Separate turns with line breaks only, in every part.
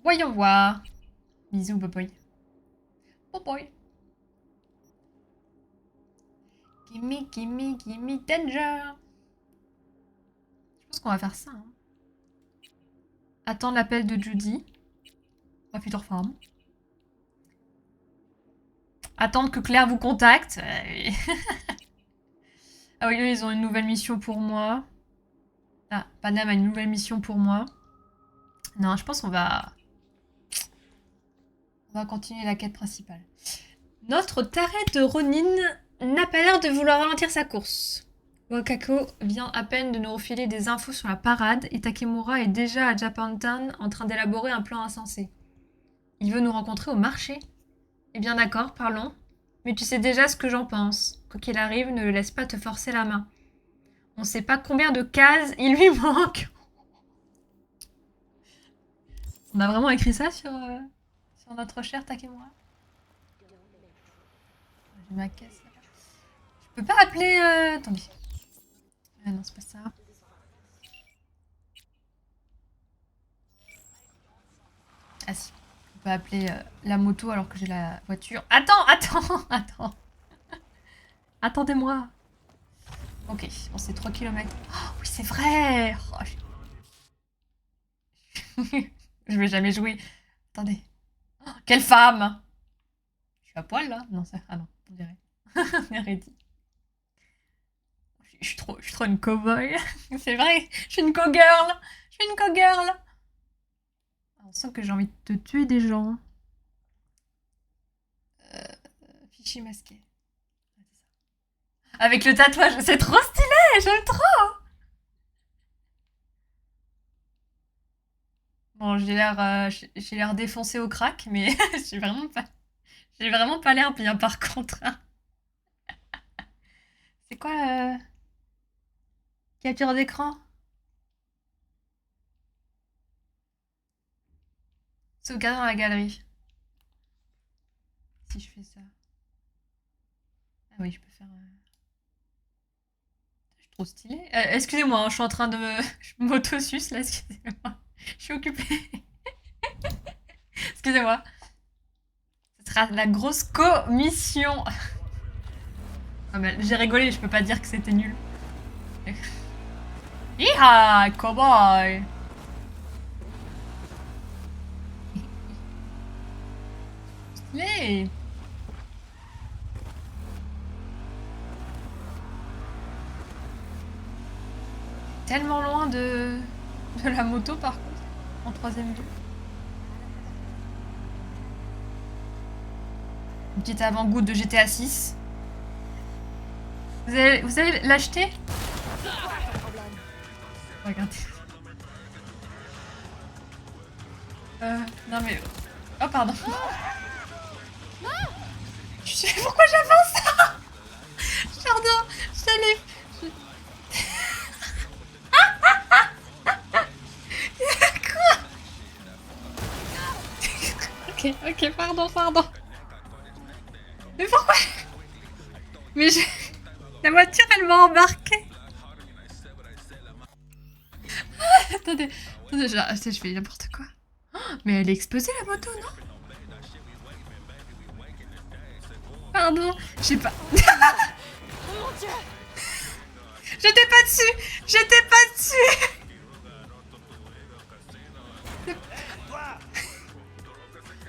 Voyons voir. Bisous, Boboy. Boboy. Gimme, gimme, gimme danger. Je pense qu'on va faire ça. Hein. Attendre l'appel de Judy. La future femme. Attendre que Claire vous contacte. Ah oui, eux, ils ont une nouvelle mission pour moi. Ah, Panam a une nouvelle mission pour moi. Non, je pense qu'on va... On va continuer la quête principale. Notre taré de Ronin n'a pas l'air de vouloir ralentir sa course. Wakako vient à peine de nous refiler des infos sur la parade et Takemura est déjà à Japantown en train d'élaborer un plan insensé. Il veut nous rencontrer au marché. Eh bien d'accord, parlons. Mais tu sais déjà ce que j'en pense. Quoi qu'il arrive, ne le laisse pas te forcer la main. On sait pas combien de cases il lui manque. On a vraiment écrit ça sur notre cher Takemura. J'ai ma caisse là. Je peux pas appeler... Attendez. Ah non, c'est pas ça. Ah si. On peut appeler la moto alors que j'ai la voiture. Attends, attends, attends. Attendez-moi. Ok, bon c'est 3 km. Oh, oui, c'est vrai. Oh, je vais jamais jouer. Attendez. Oh, quelle femme. Je suis à poil là. Non, ça... Ah non, on dirait. Hérédie. Je suis trop une cowboy. C'est vrai, je suis une cowgirl. Je suis une cowgirl. On sent que j'ai envie de te tuer des gens. Fichier masqué. Avec le tatouage, c'est trop stylé, j'aime trop. Bon, j'ai l'air défoncé au crack, mais j'ai vraiment pas l'air bien par contre. C'est quoi capture d'écran? Sauvegarde dans la galerie. Si je fais ça. Ah oui, je peux faire. Je suis trop stylée. Excusez-moi, hein, je suis en train de me. Je m'auto-suce là, excusez-moi. Je suis occupée. Excusez-moi. Ce sera la grosse commission. Ah, j'ai rigolé, je peux pas dire que c'était nul. Hiha, cowboy. Stylé. Tellement loin de la moto par contre, en troisième vue. Une petite avant-goût de GTA 6. Vous allez l'acheter? Regardez. Non mais... Oh pardon. Je sais pourquoi j'avance ça. Pardon, j'allais... Quoi? Ok, pardon, pardon. Mais pourquoi? Mais je... La voiture, elle m'a embarqué. Attendez, attendez, je fais n'importe quoi. Oh, mais elle est explosée la moto, non? Pardon, je sais pas. J'étais pas dessus. J'étais pas dessus.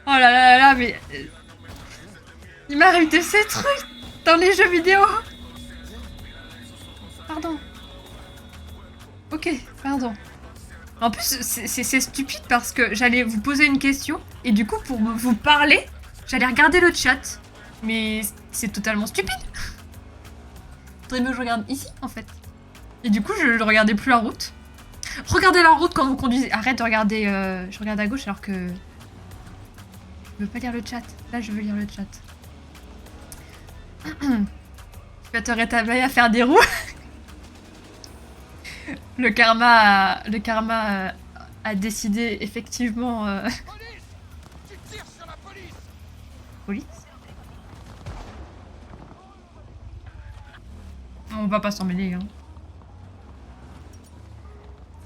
Oh là là là, mais... Il m'arrive de ces trucs dans les jeux vidéo. Pardon. Ok, pardon. En plus, c'est stupide parce que j'allais vous poser une question et du coup, pour vous parler, j'allais regarder le chat. Mais c'est totalement stupide. Faudrait mieux que je regarde ici, en fait. Et du coup, je ne regardais plus la route. Regardez la route quand vous conduisez. Arrête de regarder... je regarde à gauche alors que... Je veux pas lire le chat. Là, je veux lire le chat. Tu vas te rétablir à faire des roues. Le karma a décidé effectivement... Police. On va pas s'en mêler. Hein.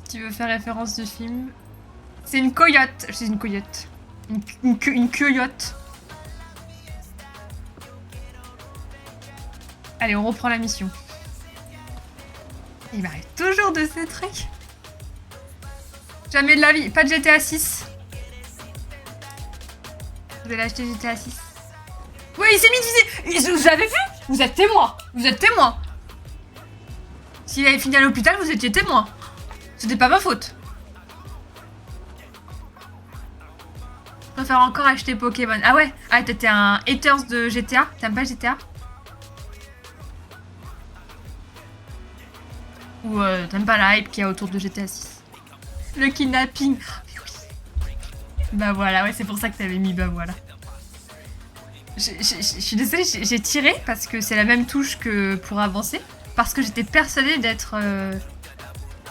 Si tu veux faire référence du film, C'est une coyote. C'est une coyote. Une coyote. Allez, on reprend la mission. Il m'arrive toujours de ces trucs. Jamais de la vie. Pas de GTA 6. Vous allez acheter GTA 6. Oui, il s'est mis de... Vous avez vu? Vous êtes témoin. Vous êtes témoin. S'il avait fini à l'hôpital, vous étiez témoin. C'était pas ma faute. Je préfère encore acheter Pokémon. Ah ouais? Ah, t'étais un haters de GTA? T'aimes pas GTA? Ou t'aimes pas la hype qu'il y a autour de GTA 6? Le kidnapping. Oh, oui. Bah voilà, ouais, c'est pour ça que t'avais mis bah voilà. Je suis désolée, j'ai tiré parce que c'est la même touche que pour avancer. Parce que j'étais persuadée d'être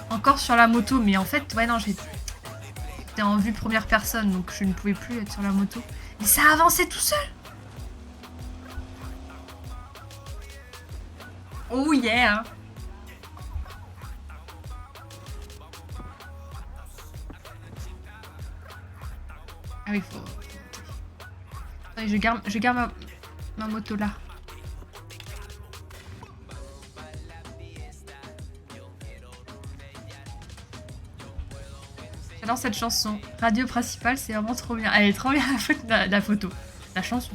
encore sur la moto. Mais en fait, ouais, non, j'étais en vue première personne. Donc je ne pouvais plus être sur la moto. Mais ça a avancé tout seul. Oh yeah. Ah oui, faut... Attendez, je garde ma moto là. J'adore cette chanson. Radio principale, c'est vraiment trop bien. Elle est trop bien la photo. La chanson.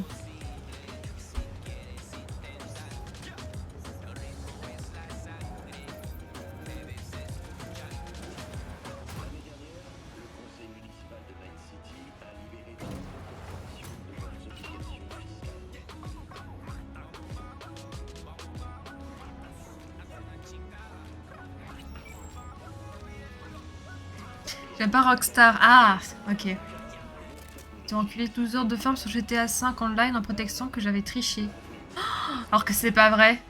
J'aime pas Rockstar. Ah, ok. Ils ont enculé 12 heures de ferme sur GTA 5 online en prétextant que j'avais triché. Alors que c'est pas vrai.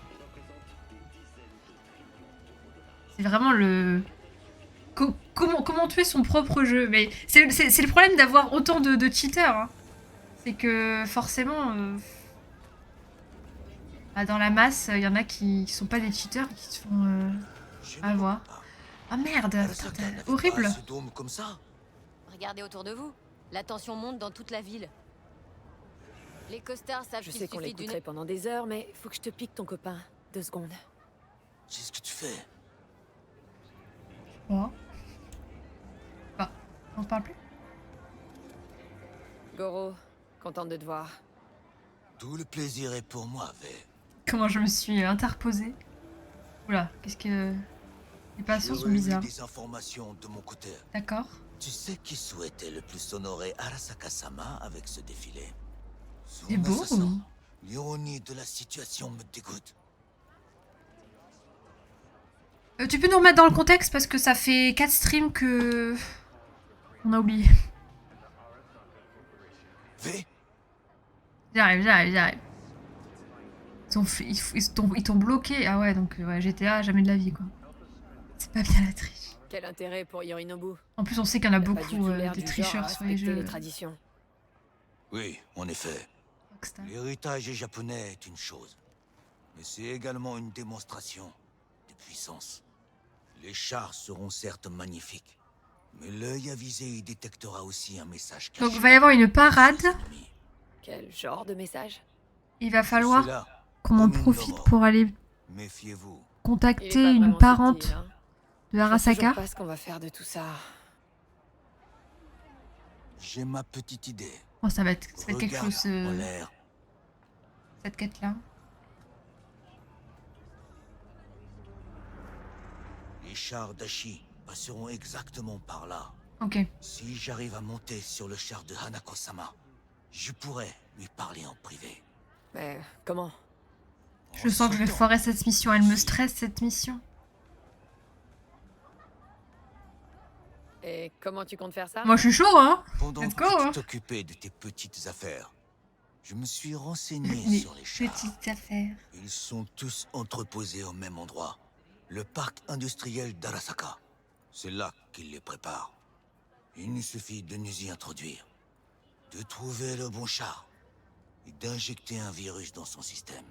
C'est vraiment le... Comment tuer son propre jeu? Mais c'est le problème d'avoir autant de cheaters. Hein. C'est que forcément... bah, dans la masse, il y en a qui sont pas des cheaters, qui se font avoir. Ah merde, horrible.
Comme ça.
Regardez autour de vous. La tension monte dans toute la ville. Les costards savent
Je
qu'il
sais qu'on
suffit d'une...
l'écouterait pendant des heures, mais faut que je te pique ton copain. 2 secondes.
C'est ce que tu fais.
Quoi? Bah, on se parle plus?
Goro, contente de te voir.
Tout le plaisir est pour moi, V.
Comment je me suis interposée? Oula, qu'est-ce que... Les patients sont bizarres.
Des informations de mon côté.
D'accord.
Tu sais qui souhaitait le plus honorer Arasaka-sama avec ce défilé?
C'est beau.
L'ironie de la situation me dégoûte.
Tu peux nous remettre dans le contexte parce que ça fait 4 streams que... On a oublié.
V?
J'arrive. Ils t'ont bloqué. Ah ouais, donc ouais, GTA, jamais de la vie, quoi. C'est pas bien la triche.
Quel intérêt pour Yorinobu?
En plus, on sait qu'il y en a
T'as pas
beaucoup
du tout l'air
des
du
tricheurs
genre à
sur les
respecter
jeux.
les traditions.
Oui, en effet.
Rockstar.
L'héritage japonais est une chose. Mais c'est également une démonstration de puissance. Les chars seront certes magnifiques. Mais l'œil avisé y détectera aussi un message caché.
Donc, il va y avoir une parade.
Quel genre de message?
Il va falloir
Cela,
qu'on en
comme une
profite
Noro.
pour aller
Méfiez-vous.
Il est
contacter
pas
une
vraiment
parente
subtil, hein.
de
Je sais
Arasaka.
toujours pas ce qu'on va faire de tout ça.
J'ai ma petite idée.
Oh, ça va être quelque
Regarde
chose,
en l'air.
cette quête-là.
Les chars d'Ashi passeront exactement par là.
Ok.
Si j'arrive à monter sur le char de Hanako-sama, je pourrais lui parler en privé.
Mais comment?
Je sens que je vais foirer cette mission. Elle me stresse, cette mission.
Et comment tu comptes faire ça?
Moi, je suis chaud, hein.
Pendant
Let's
que
go,
tu
hein.
t'occupais de tes petites affaires, je me suis renseigné
Les
sur les chars.
petites affaires.
Ils sont tous entreposés au même endroit. Le parc industriel d'Arasaka. C'est là qu'ils les préparent. Il nous suffit de nous y introduire. De trouver le bon char. Et d'injecter un virus dans son système.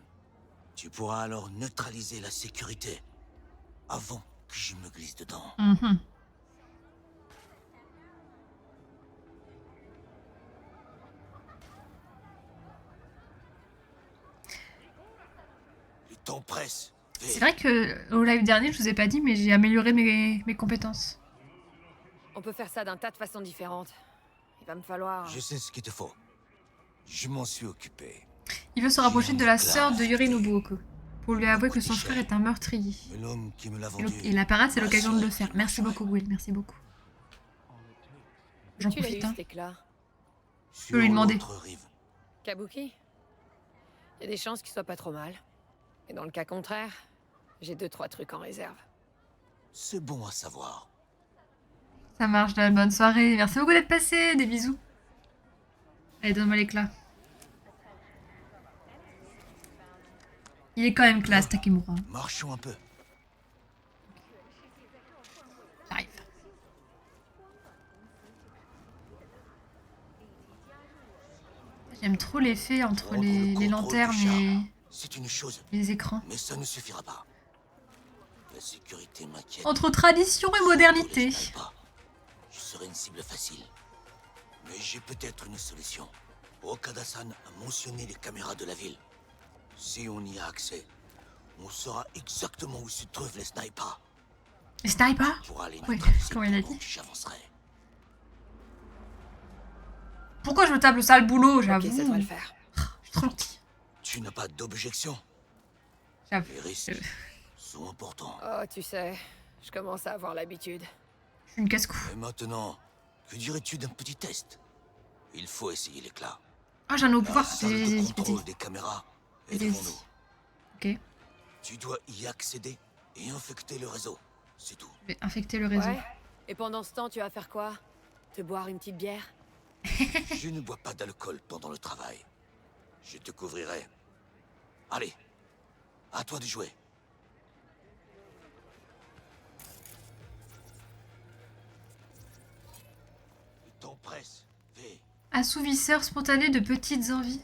Tu pourras alors neutraliser la sécurité. Avant que je me glisse dedans.
Mhm.
temps presse.
C'est vrai que au live dernier, je vous ai pas dit, mais j'ai amélioré mes compétences.
On peut faire ça d'un tas de façons différentes. Il va me falloir...
Je sais ce qu'il te faut. Je m'en suis occupé.
Il veut se rapprocher de la sœur de Yorinobu Oko pour lui avouer que son frère est un meurtrier.
Mais l'homme qui me l'a
Et
vendu...
et la parade, c'est
m'a
l'occasion de le
assuré
faire.
qu'il
Merci
marcherait.
beaucoup, Will, merci beaucoup. J'en
Tu l'as eu,
profite, hein.
cet éclat.
Sur
lui demander.
l'autre rive.
Kabuki? Il y a des chances qu'il soit pas trop mal. Et dans le cas contraire, j'ai 2-3 trucs en réserve.
C'est bon à savoir.
Ça marche, la bonne soirée. Merci beaucoup d'être passé. Des bisous. Allez, donne-moi l'éclat. Il est quand même classe, Takemura.
Marchons un peu.
J'arrive. J'aime trop l'effet entre
Prendre
les
le contrôle
lanternes
du char,
et
c'est une chose,
les écrans.
mais ça ne suffira pas. La sécurité m'inquiète.
Entre tradition et modernité.
Je ne pas. Je serai une cible facile. Mais j'ai peut-être une solution. Okada-san a mentionné les caméras de la ville. Si on y a accès, on saura exactement où se trouvent les snipers.
Les snipers?
On pourra les
Oui,
neutraliser
comme il a
pendant
dit.
que j'avancerai.
Pourquoi je me tape le sale boulot,
Ok,
j'avoue.
ça devrait le faire.
Je suis trop gentil.
Tu n'as pas d'objection.
J'avoue.
Les risques sont importants.
Oh, tu sais, je commence à avoir l'habitude.
Je suis une casse-cou.
Et maintenant, que dirais-tu d'un petit test? Il faut essayer l'éclat.
Ah, j'en ai au
La
pouvoir.
salle
Vas-y,
de
vas-y,
contrôle
vas-y.
des caméras est
Vas-y,
devant
vas-y.
nous.
Ok.
Tu dois y accéder et infecter le réseau. C'est tout.
Je vais infecter le réseau.
Ouais. Et pendant ce temps, tu vas faire quoi? Te boire une petite bière?
Je ne bois pas d'alcool pendant le travail. Je te couvrirai. Allez, à toi de jouer. Le temps presse. Fais.
Assouvisseur spontané de petites envies.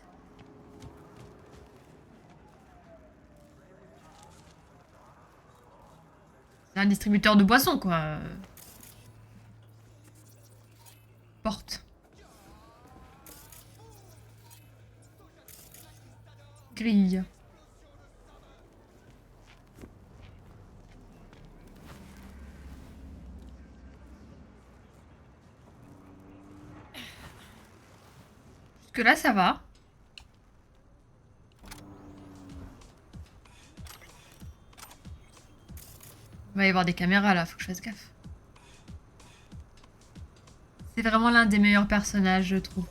C'est un distributeur de boissons, quoi. Porte. Grille. Jusque là, ça va. Il va y avoir des caméras là, faut que je fasse gaffe. C'est vraiment l'un des meilleurs personnages, je trouve.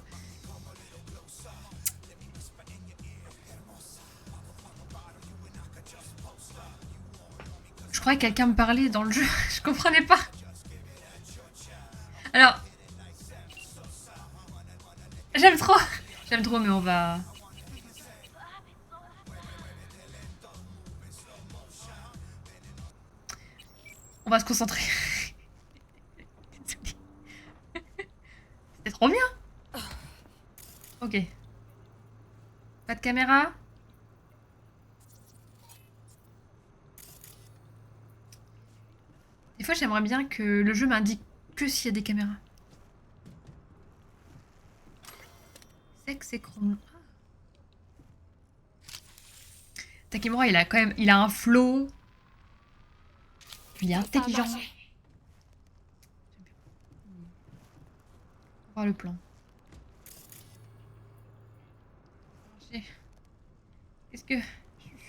Je croyais que quelqu'un me parlait dans le jeu, je comprenais pas. Alors, j'aime trop. J'aime trop, mais on va... On va se concentrer. C'était trop bien. Ok. Pas de caméra. Des fois, j'aimerais bien que le jeu m'indique que s'il y a des caméras. Sexe écran. Takemura, il a quand même... Il a un flow. Il est intelligent. On va voir le plan. Qu'est-ce que...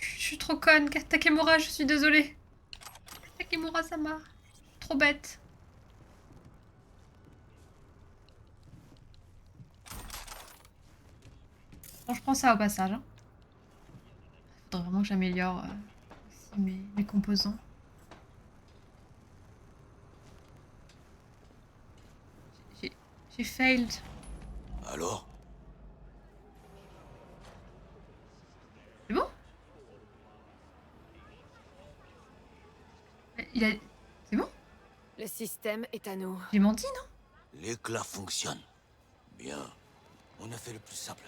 Je suis trop conne, Takemura, je suis désolée. Takemura-sama. Trop bête. Bon, je prends ça au passage. Hein. Faudrait vraiment que j'améliore aussi mes composants. J'ai failed.
Alors,
C'est bon? Il a... C'est bon?
Le système est à nous.
J'ai menti, non?
l'éclat fonctionne. Bien. On a fait le plus simple.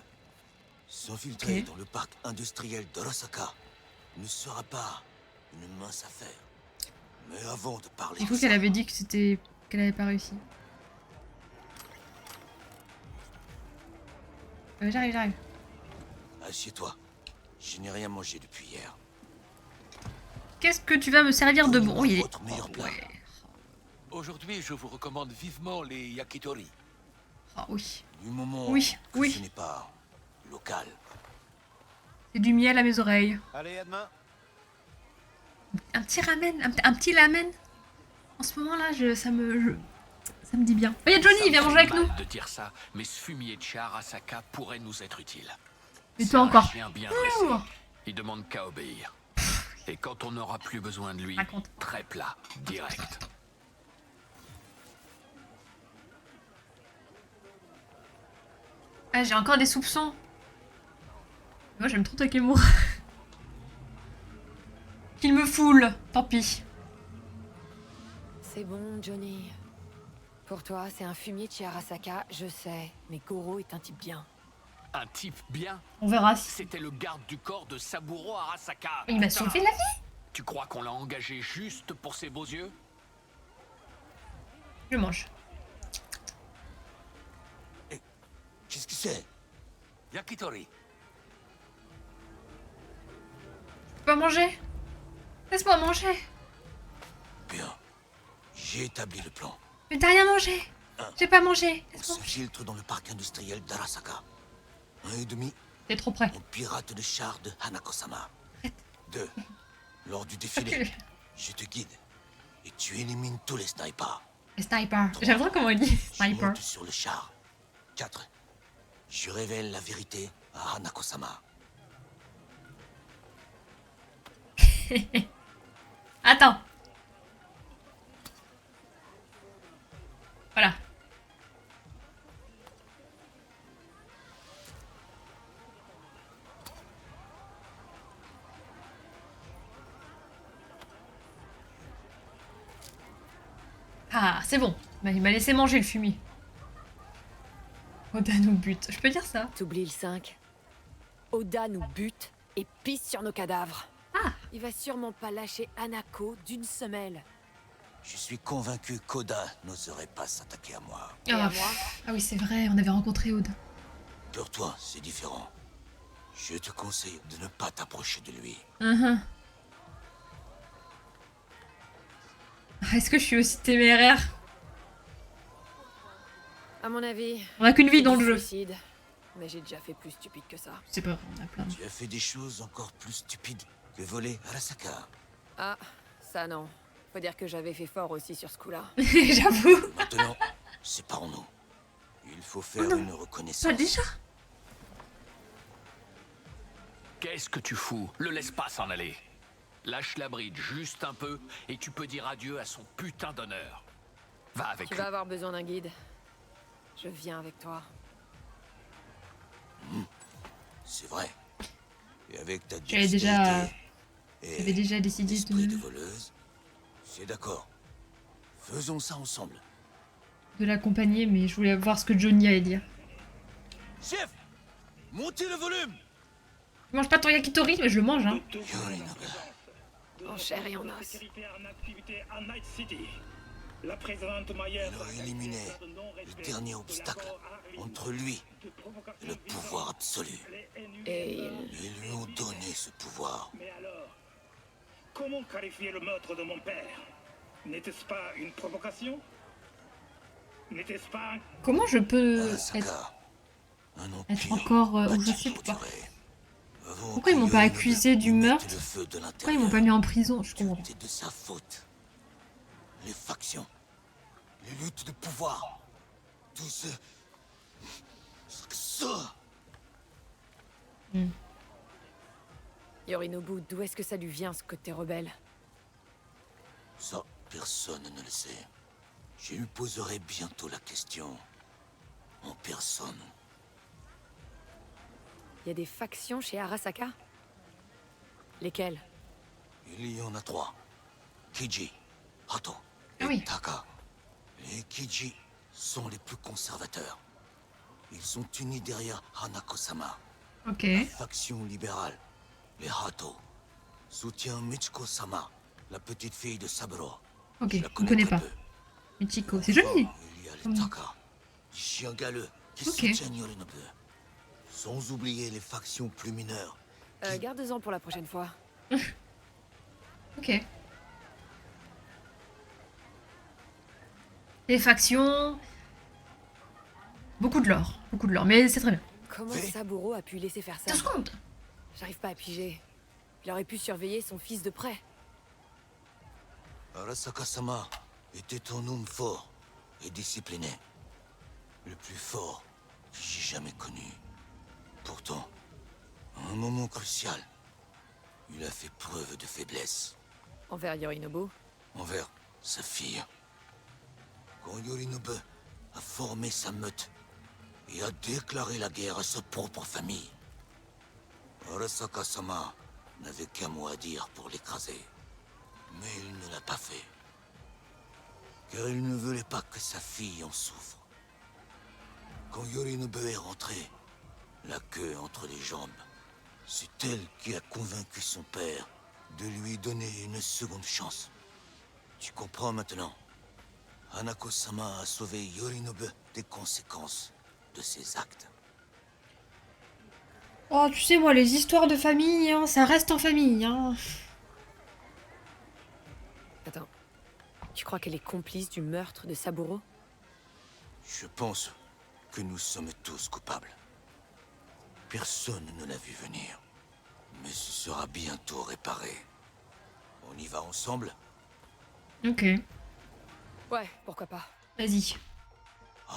S'infiltrer
Ok.
dans le parc industriel d'Arasaka ne sera pas une mince affaire. Mais avant de parler
J'ai
de
cru
ça,
qu'elle avait dit que c'était... qu'elle avait pas réussi. J'arrive, j'arrive.
assieds-toi. Je n'ai rien mangé depuis hier.
Qu'est-ce que tu vas me servir de bon? Oh, il est...
Votre meilleur plat.
Ouais.
Aujourd'hui, je vous recommande vivement les yakitori.
Ah oui.
Du moment
Oui,
que
oui.
ce n'est pas local.
C'est du miel à mes oreilles.
Allez, à demain.
Un petit ramen, un petit lamen. En ce moment-là, ça me dit bien. Oh, il y a Johnny,
Ça
il vient
me
manger
fait
avec nous.
mal de dire ça, mais ce fumier de chat Arasaka pourrait nous être utile.
Et
C'est
toi
un
encore.
chien bien
Ouh.
dressé. Il demande qu'à obéir. Et quand on n'aura plus besoin de lui,
Raconte.
très plat, direct.
Ah, j'ai encore des soupçons. Moi, j'aime trop Takemura. Qu'il me foule. Tant pis.
C'est bon, Johnny. Pour toi, c'est un fumier de chez Arasaka, je sais. Mais Goro est un type bien.
Un type bien,
On verra si...
c'était le garde du corps de Saburo Arasaka.
Il m'a
Putain.
sauvé la vie.
Tu crois qu'on l'a engagé juste pour ses beaux yeux?
Je mange.
Qu'est-ce que c'est?
Yakitori.
Je peux pas manger. Laisse-moi manger.
Bien. J'ai établi le plan.
Mais t'as rien mangé. J'ai pas mangé.
On
Laisse-moi.
s'infiltre dans le parc industriel d'Arasaka. 1 et demi,
T'es trop près.
on pirate le char de Hanako-sama. 2. Lors du défilé,
Recule.
je te guide. Et tu élimines tous les snipers.
Le sniper. J'aime trop comment il dit
Je
sniper.
monte sur le char. 4. Je révèle la vérité à Hanako-sama.
Attends. Voilà. Ah, c'est bon. Bah, il m'a laissé manger le fumier. Oda nous bute. Je peux dire ça?
T'oublies le 5. Oda nous bute et pisse sur nos cadavres.
Ah.
Il va sûrement pas lâcher Hanako d'une semelle.
Je suis convaincu qu'Oda n'oserait pas s'attaquer à moi.
Et à
Ah,
moi,
ah oui, c'est vrai, on avait rencontré Oda.
Pour toi, c'est différent. Je te conseille de ne pas t'approcher de lui.
Mhm. Est-ce que je suis aussi téméraire?
à mon avis,
On a qu'une vie
c'est
dans
du
le jeu.
suicide. Mais j'ai déjà fait plus stupide que ça.
C'est pas, on a plein de...
Tu as fait des choses encore plus stupides que voler Arasaka.
Ah, ça non. Faut dire que j'avais fait fort aussi sur ce coup-là.
J'avoue.
Maintenant, séparons-nous. Il faut faire
non.
une
Pas
reconnaissance.
déjà?
Qu'est-ce que tu fous? Le laisse pas s'en aller. Lâche la bride juste un peu et tu peux dire adieu à son putain d'honneur. Va avec
Tu
lui.
vas avoir besoin d'un guide. Je viens avec toi.
C'est vrai. Et avec ta
J'avais déjà-
dextérité
J'avais
et
déjà décidé
l'esprit de
de
voleuse, c'est d'accord. Faisons ça ensemble.
l'accompagner, mais je voulais voir ce que Johnny allait dire.
Chef, montez le volume.
Je mange pas ton yakitori, mais je le mange, hein.
Yorinobu,
En chair et en os.
Sécurité en activité à Night City. La présidente Mayer
il a éliminé le dernier obstacle entre lui et le pouvoir absolu.
Et il...
Ils lui ont donné ce pouvoir.
Mais alors, comment qualifier le meurtre de mon père? N'était-ce pas une provocation? N'était-ce pas un...
Comment je peux être...
Arasaka, un
être
empire
encore
bâti
aussi
pour
pas.
durer. Avant
Pourquoi ils
que
m'ont pas
Yorinobu
accusé du
mette
meurtre?
le feu de
Pourquoi ils
l'intérieur.
m'ont pas mis en prison? Je comprends.
C'est de sa faute. Les factions, les luttes de pouvoir, tout ça.
Yorinobu, d'où est-ce que ça lui vient, ce côté rebelle?
Ça, personne ne le sait. Je lui poserai bientôt la question. En personne.
Il y a des factions chez Arasaka? Lesquelles?
Il y en a 3. Kiji, Hato et
Ah oui.
Taka. Les Kiji sont les plus conservateurs. Ils sont unis derrière Hanako-sama.
Ok.
Faction libérale, les Hato, soutient Michiko-sama, la petite fille de Saburo.
Ok,
Je la
je
connais
connais
très
pas.
peu.
Michiko, c'est joli.
Enfin, il y a les
Comme-
Taka, les chiens galeux qui
Ok.
soutiennent Yorinobu. Sans oublier les factions plus mineures.
Garde-en pour la prochaine fois.
Ok. Les factions... Beaucoup de lore, mais c'est très bien.
Comment
Oui.
Saburo a pu laisser faire ça?
2 secondes.
J'arrive pas à piger. Il aurait pu surveiller son fils de près.
Arasaka-sama était un homme fort et discipliné. Le plus fort que j'ai jamais connu. Pourtant, à un moment crucial, il a fait preuve de faiblesse
Envers Yorinobu.
envers sa fille. Quand Yorinobu a formé sa meute et a déclaré la guerre à sa propre famille, Arasaka-sama n'avait qu'un mot à dire pour l'écraser. Mais il ne l'a pas fait. Car il ne voulait pas que sa fille en souffre. Quand Yorinobu est rentré, la queue entre les jambes, c'est elle qui a convaincu son père de lui donner une seconde chance. Tu comprends maintenant? Hanako-sama a sauvé Yorinobu des conséquences de ses actes.
Oh, tu sais, moi, les histoires de famille, hein, ça reste en famille. Hein.
Attends. Tu crois qu'elle est complice du meurtre de Saburo?
Je pense que nous sommes tous coupables. Personne ne l'a vu venir. Mais ce sera bientôt réparé. On y va ensemble?
Ok,
Ouais, pourquoi pas.
vas-y.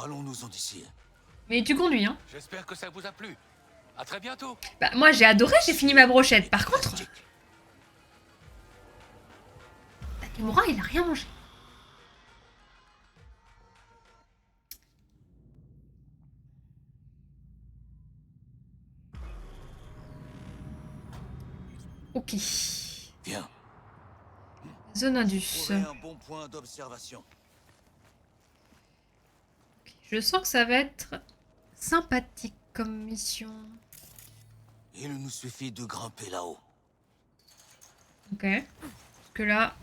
Allons-nous-en d'ici.
Mais tu conduis, hein.
J'espère que ça vous a plu. À très bientôt.
Bah, moi, j'ai adoré, j'ai fini ma brochette. Par contre,
Plastique.
Takemura, il a rien mangé. Ok.
Viens,
Zone Indus.
trouver un bon point d'observation.
Je sens que ça va être sympathique comme mission.
Il nous suffit de grimper là-haut.
Ok. Parce que là...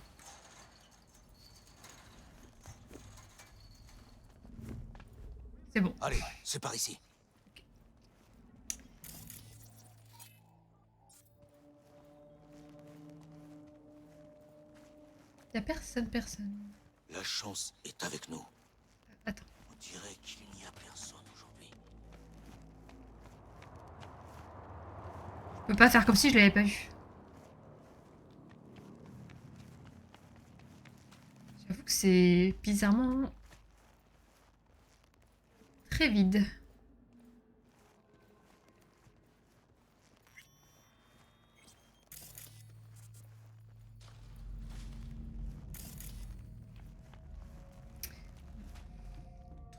C'est bon.
Allez, c'est par ici.
Y'a personne.
La chance est avec nous.
Attends.
On dirait qu'il n'y a personne aujourd'hui.
Je peux pas faire comme si je l'avais pas vu. J'avoue que c'est bizarrement... très vide.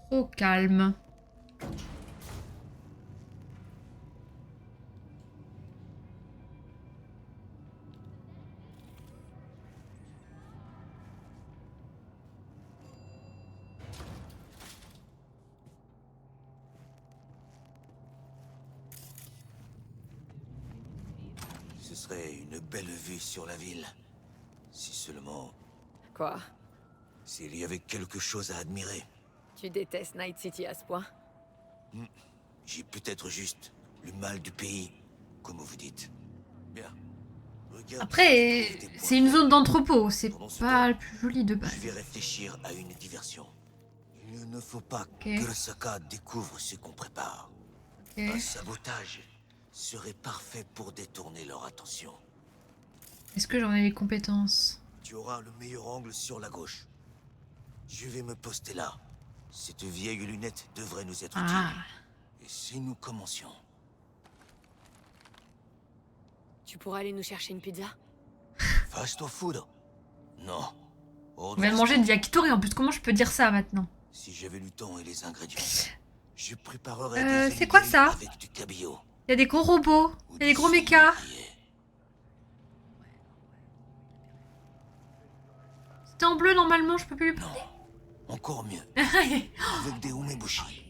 Trop calme.
Ce serait une belle vue sur la ville. Si seulement
Quoi?
s'il y avait quelque chose à admirer.
Tu détestes Night City à ce point?
J'ai peut-être juste le mal du pays, comme vous dites. Bien. Regarde
Après,
si je trouve des points
c'est une
faibles.
zone d'entrepôt, c'est
Pendant ce
pas
temps,
le plus joli de base.
Je vais réfléchir à une diversion. Il ne faut pas
Ok.
que Arasaka découvre ce qu'on prépare.
Ok.
Un sabotage serait parfait pour détourner leur attention.
Est-ce que j'en ai les compétences?
Tu auras le meilleur angle sur la gauche. Je vais me poster là. Cette vieille lunette devrait nous être
Ah,
utile. Et si nous commencions?
Tu pourras aller nous chercher une pizza?
Fast food? Non.
on vient de manger de yakitori en plus, comment je peux dire ça maintenant?
Si j'avais le temps et les ingrédients, je préparerais des
c'est quoi
onigiri
ça?
avec du cabillaud.
Il y a des gros robots,
ou
il y a des
du
gros
saumon
mechas.
grillé.
C'était en bleu normalement, je peux plus lui
Non, encore mieux.
prendre.
Avec des umebushi.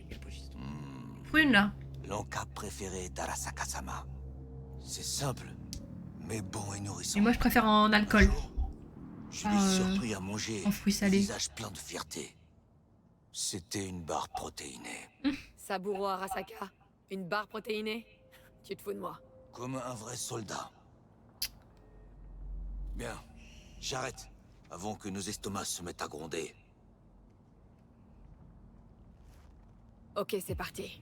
Prune là.
L'encas préféré d'Arasaka-sama. C'est simple, mais bon et nourrissant.
Et moi je préfère en alcool.
Un jour, je
Ah,
l'ai surpris à manger,
en fruits
le
salés.
visage plein de fierté. C'était une barre protéinée.
Saburo Arasaka? Une barre protéinée? Tu te fous de moi.
Comme un vrai soldat. Bien. J'arrête, avant que nos estomacs se mettent à gronder.
Ok, c'est parti.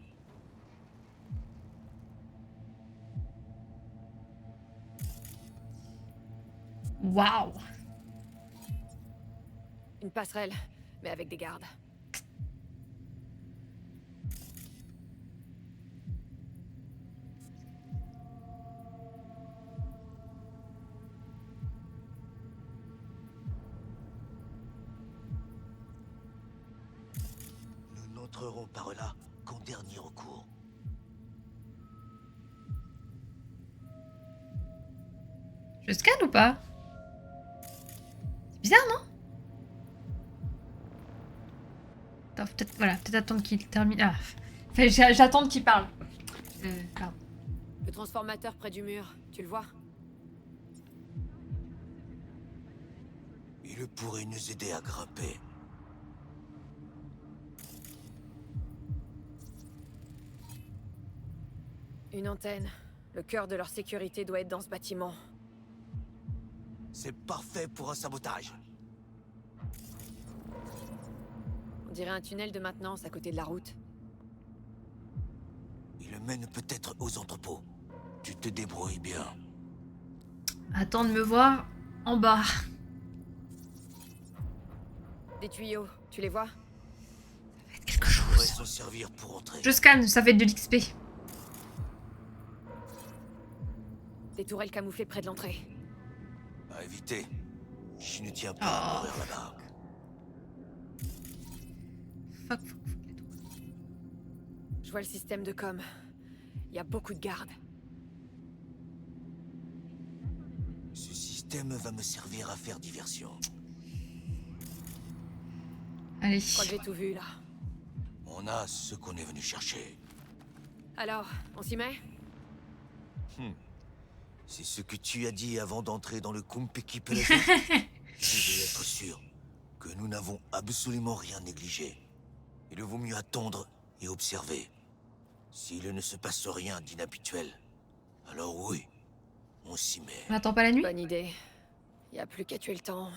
Waouh.
Une passerelle, mais avec des gardes.
Nous n'entrerons par là qu'en dernier recours.
Je scanne ou pas? C'est bizarre, non? Attends, peut-être, voilà, peut-être attendre qu'il termine. Ah, enfin, j'attends qu'il parle. Pardon.
Le transformateur près du mur, tu le vois?
Il pourrait nous aider à grimper.
Une antenne. Le cœur de leur sécurité doit être dans ce bâtiment.
C'est parfait pour un sabotage.
On dirait un tunnel de maintenance à côté de la route.
Il mène peut-être aux entrepôts. Tu te débrouilles bien.
Attends de me voir en bas.
Des tuyaux, tu les vois?
Quelque
On pourrait
chose.
s'en servir pour entrer.
Je scanne, ça fait de l'XP.
Des tourelles camouflées près de l'entrée.
À éviter. Je ne tiens pas à mourir là-bas.
Fuck.
Je vois le système de com. Il y a beaucoup de gardes.
Ce système va me servir à faire diversion.
Allez.
Je crois que j'ai tout vu là.
On a ce qu'on est venu chercher.
Alors, on s'y met?
C'est ce que tu as dit avant d'entrer dans le Kumpeki Plaza. Je veux être sûr que nous n'avons absolument rien négligé. Il vaut mieux attendre et observer. S'il ne se passe rien d'inhabituel, alors oui, on s'y met.
On n'attend pas la nuit?
Bonne idée. Il y a plus qu'à tuer le temps.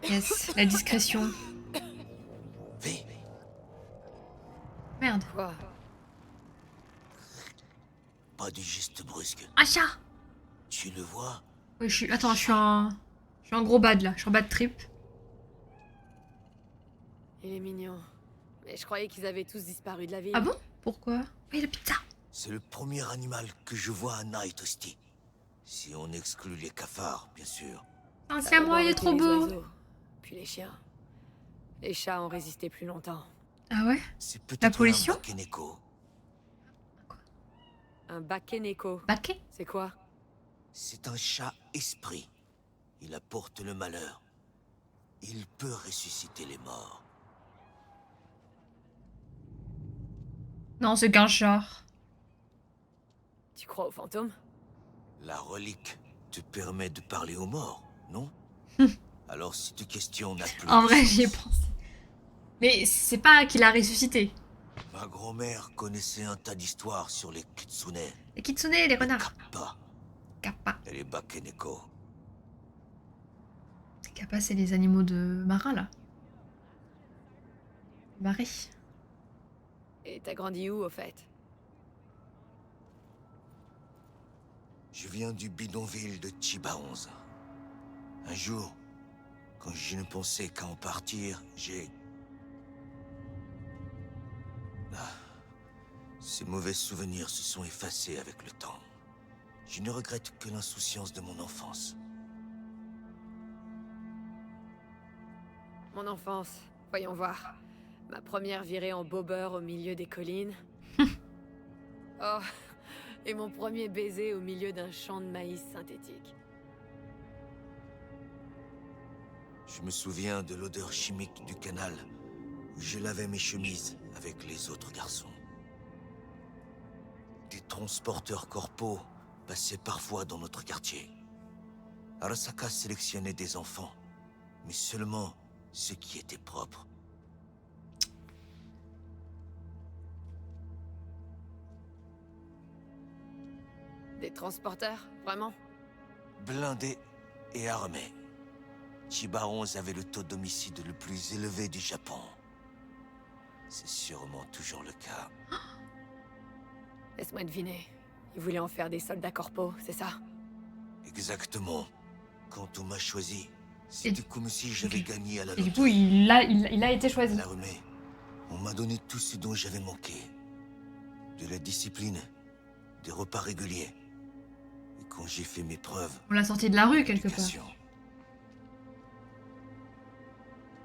Yes, la discrétion.
V,
Merde.
Quoi?
pas de geste brusque.
Un chat.
Tu le vois?
Oui, Attends, je suis en gros bad là. Je suis en bad trip.
Il est mignon. Mais je croyais qu'ils avaient tous disparu de la ville.
Ah bon? Pourquoi? Oui, la pizza.
C'est le premier animal que je vois à Night Hostie. Si on exclut les cafards, bien sûr.
Un
Ça a
siamois, il est
d'abord
trop
été les
beau.
oiseaux, puis les chiens. Les chats ont résisté plus longtemps.
Ah ouais?
C'est peut-être
La pollution?
un Bakeneko.
Un bakeneko,
Baquet?
c'est quoi?
C'est un chat esprit. Il apporte le malheur. Il peut ressusciter les morts.
Non, c'est qu'un chat.
Tu crois aux fantômes?
La relique te permet de parler aux morts, non? Alors si tu questions n'a plus
En
de
vrai,
sens.
j'y ai pensé. Mais c'est pas qu'il a ressuscité.
Ma grand-mère connaissait un tas d'histoires sur les kitsune,
Les kitsune, les
les
renards.
kappa
Kappa.
et les bakeneko.
Les kappa, c'est les animaux de marin là. Marée.
Et t'as grandi où, au fait?
Je viens du bidonville de Chiba 11. Un jour, quand je ne pensais qu'à en partir, j'ai... Ces mauvais souvenirs se sont effacés avec le temps. Je ne regrette que l'insouciance de mon enfance.
Mon enfance, voyons voir. Ma première virée en bobber au milieu des collines. Oh, et mon premier baiser au milieu d'un champ de maïs synthétique.
Je me souviens de l'odeur chimique du canal où je lavais mes chemises avec les autres garçons. Des transporteurs corpaux passaient parfois dans notre quartier. Arasaka sélectionnait des enfants, mais seulement ceux qui étaient propres.
Des transporteurs, vraiment?
Blindés et armés. Chiba 11 avait le taux d'homicide le plus élevé du Japon. C'est sûrement toujours le cas.
Laisse-moi deviner. Ils voulaient en faire des soldats corpaux, c'est ça?
Exactement. Quand on m'a choisi, c'était comme si j'avais gagné à la
Et du
loterie.
coup, il a été
À
choisi.
l'armée, on m'a donné tout ce dont j'avais manqué. De la discipline, des repas réguliers. Et quand j'ai fait mes preuves,
On l'a sorti de la rue, quelque part.
l'éducation.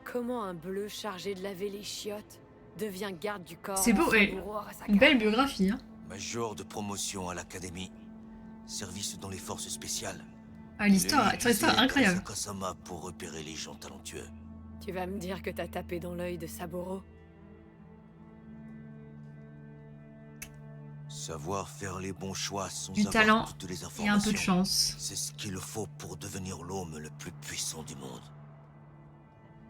Comment un bleu chargé de laver les chiottes devient garde du corps
C'est beau,
à
et
Saburo Arasaka?
Une belle biographie, hein.
Major de promotion à l'académie. Service dans les forces spéciales.
Ah, l'histoire
Il a
est incroyable.
Arasaka-sama pour repérer les gens talentueux.
Tu vas me dire que t'as tapé dans l'œil de Saburo?
Savoir faire les bons choix sans
Du
avoir
talent
toutes les
Et
informations.
un peu de chance.
C'est ce qu'il faut pour devenir l'homme le plus puissant du monde.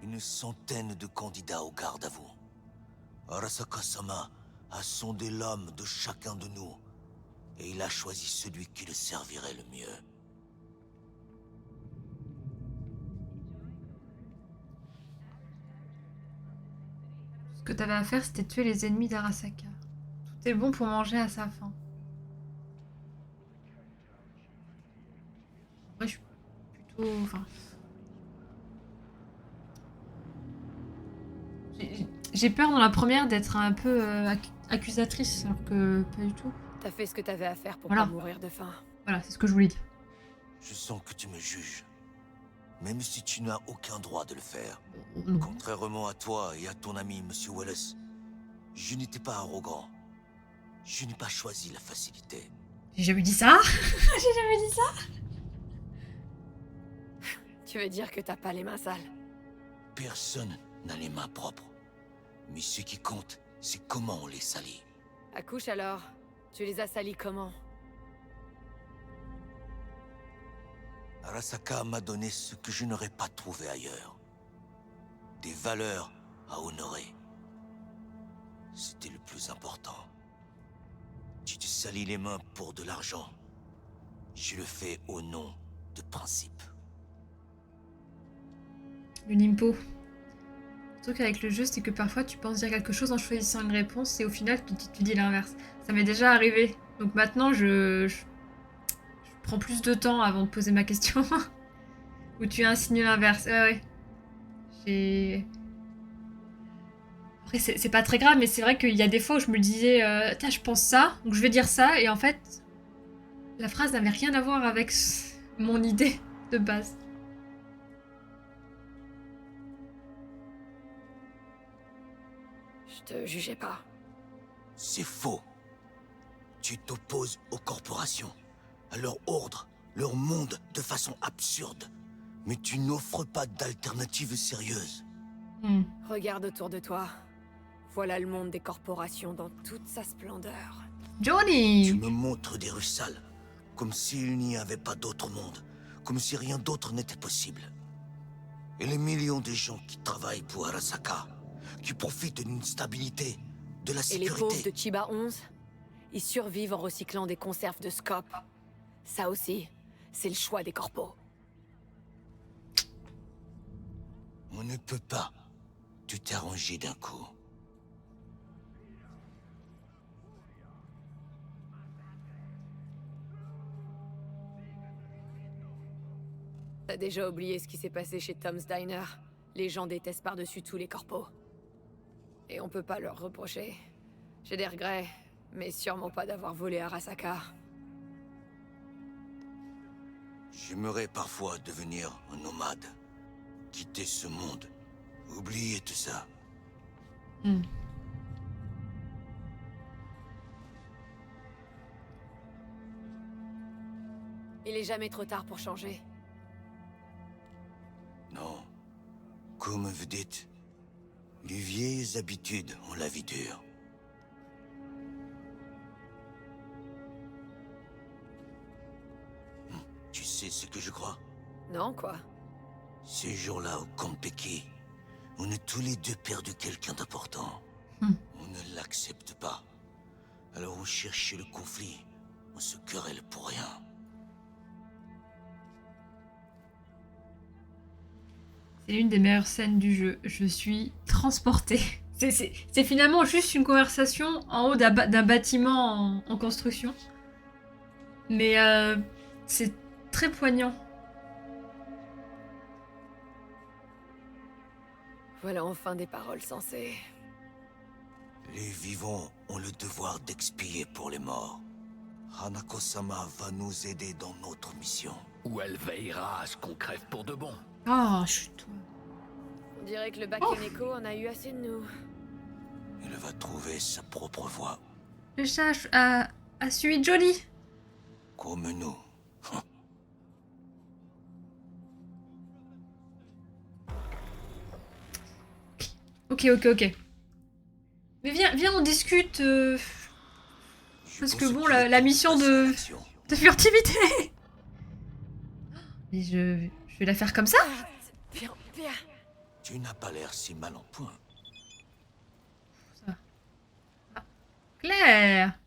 Une centaine de candidats au garde à vous. Arasaka-sama a sondé l'âme de chacun de nous. Et il a choisi celui qui le servirait le mieux.
Ce que t'avais à faire, c'était tuer les ennemis d'Arasaka. Tout est bon pour manger à sa faim. En vrai, je suis plutôt... Enfin... J'ai peur dans la première d'être un peu accusatrice, alors que pas du tout.
T'as fait ce que t'avais à faire pour
Voilà.
pas mourir de faim.
Voilà, c'est ce que je voulais dire.
Je sens que tu me juges. Même si tu n'as aucun droit de le faire.
Non.
Contrairement à toi et à ton ami, Monsieur Wallace, je n'étais pas arrogant. Je n'ai pas choisi la facilité.
J'ai jamais dit ça. J'ai jamais dit ça.
Tu veux dire que t'as pas les mains sales?
Personne n'a les mains propres. Mais ce qui compte, c'est comment on les salit.
Accouche alors. Tu les as salis comment?
Arasaka m'a donné ce que je n'aurais pas trouvé ailleurs. Des valeurs à honorer. C'était le plus important. Tu te salis les mains pour de l'argent. Je le fais au nom de principe.
Le Nimpo. Le truc avec le jeu, c'est que parfois tu penses dire quelque chose en choisissant une réponse et au final tu dis l'inverse. Ça m'est déjà arrivé. Donc maintenant je prends plus de temps avant de poser ma question. Ou tu insignes l'inverse. Ouais. J'ai... Après c'est pas très grave, mais c'est vrai qu'il y a des fois où je me disais tiens, je pense ça, donc je vais dire ça, et en fait la phrase n'avait rien à voir avec mon idée de base.
Je te jugeais pas.
C'est faux. Tu t'opposes aux corporations, à leur ordre, leur monde de façon absurde. Mais tu n'offres pas d'alternative sérieuse.
Regarde autour de toi. Voilà le monde des corporations dans toute sa splendeur.
Johnny!
Tu me montres des rues sales, comme s'il n'y avait pas d'autre monde, comme si rien d'autre n'était possible. Et les millions de gens qui travaillent pour Arasaka, qui profitent d'une stabilité, de la
Et les pauvres
sécurité.
de Chiba 11, ils survivent en recyclant des conserves de scope. Ça aussi, c'est le choix des corpos.
On ne peut pas tout arranger d'un coup.
T'as déjà oublié ce qui s'est passé chez Tom's Diner. Les gens détestent par-dessus tout les corpos. Et on peut pas leur reprocher. J'ai des regrets, mais sûrement pas d'avoir volé Arasaka.
J'aimerais parfois devenir un nomade. Quitter ce monde. Oublier tout ça.
Il est jamais trop tard pour changer.
Non. Comme vous dites, les vieilles habitudes ont la vie dure. Tu sais ce que je crois?
Non, quoi?
Ces jours-là au Konpeki, on a tous les deux perdu quelqu'un d'important. On ne l'accepte pas. Alors on cherche le conflit. On se querelle pour rien.
C'est l'une des meilleures scènes du jeu. Je suis transportée. C'est finalement juste une conversation en haut d'un bâtiment en construction. Mais c'est très poignant.
Voilà enfin des paroles sensées.
Les vivants ont le devoir d'expier pour les morts. Hanako-sama va nous aider dans notre mission.
Ou elle veillera à ce qu'on crève pour de bon.
Oh, chut.
On dirait que le Bakeneko en a eu assez de nous.
Elle va trouver sa propre voie,
Le chat a suivi Johnny.
comme nous.
Ok. Mais viens, on discute. Parce que bon, la mission de furtivité. Mais je vais la faire comme ça.
Bien, bien.
Tu n'as pas l'air si mal en point.
Claire.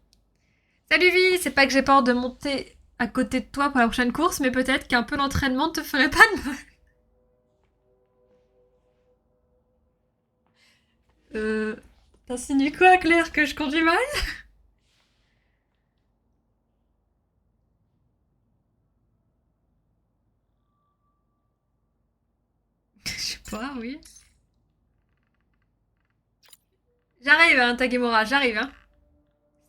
Salut Vi, c'est pas que j'ai peur de monter à côté de toi pour la prochaine course, mais peut-être qu'un peu d'entraînement te ferait pas de mal. T'insinues quoi, Claire, que je conduis mal? Je sais pas, oui. J'arrive, hein, Takemura, j'arrive, hein.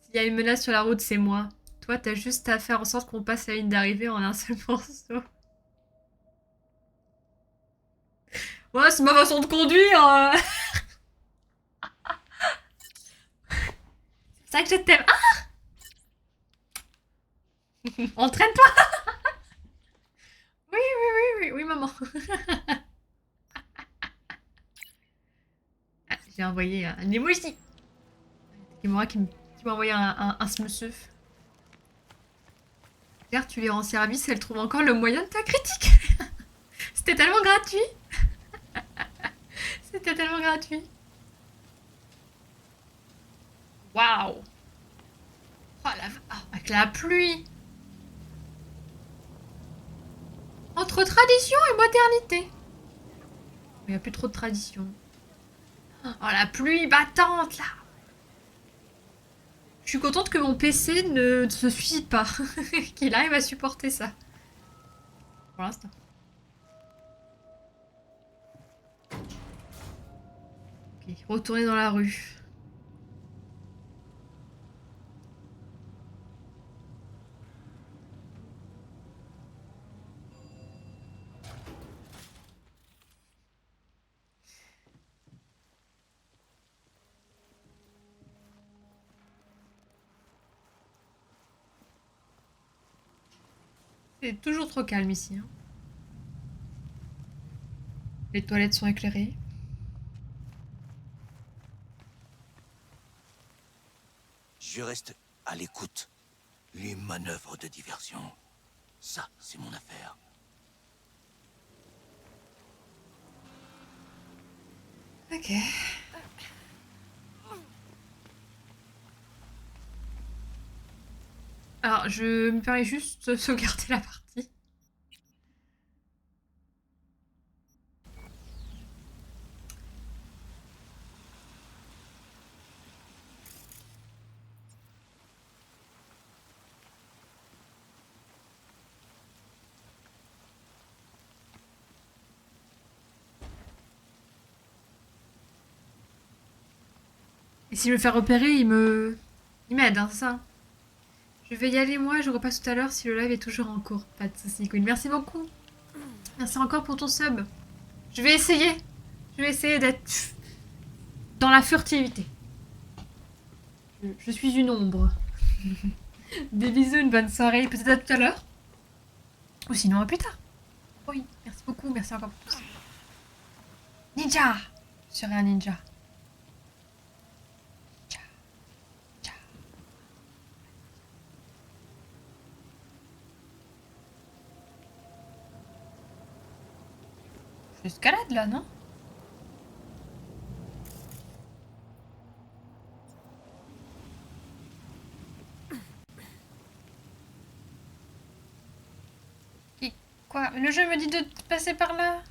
S'il y a une menace sur la route, c'est moi. Toi, t'as juste à faire en sorte qu'on passe la ligne d'arrivée en un seul morceau. Ouais, c'est ma façon de conduire. C'est ça que je t'aime. Ah, entraîne-toi. Oui, maman. Ah, j'ai envoyé un emoji. C'est moi qui m'a envoyé un smeuseux. Claire, tu lui rends service, elle trouve encore le moyen de ta critique. C'était tellement gratuit. C'était tellement gratuit. Waouh. Oh, avec la pluie. Entre tradition et modernité. Il n'y a plus trop de tradition. Oh, la pluie battante, là. Je suis contente que mon PC ne se suicide pas. Qu'il arrive à supporter ça. Pour l'instant. Ok, retourner dans la rue. C'est toujours trop calme ici. Hein. Les toilettes sont éclairées.
Je reste à l'écoute. Les manœuvres de diversion. Ça, c'est mon affaire.
Ok. Alors, je me permets juste de sauvegarder la partie. Et si je me fais repérer, il m'aide, hein, c'est ça. Je vais y aller moi, je repasse tout à l'heure si le live est toujours en cours. Pas de soucis, Queen. Merci beaucoup. Merci encore pour ton sub. Je vais essayer. Je vais essayer d'être dans la furtivité. Je suis une ombre. Des bisous, une bonne soirée. Peut-être à tout à l'heure. Ou sinon à plus tard. Oui, merci beaucoup. Merci encore pour tout ça. Ninja. Je serai un ninja. Escalade là, non? Le jeu me dit de passer par là.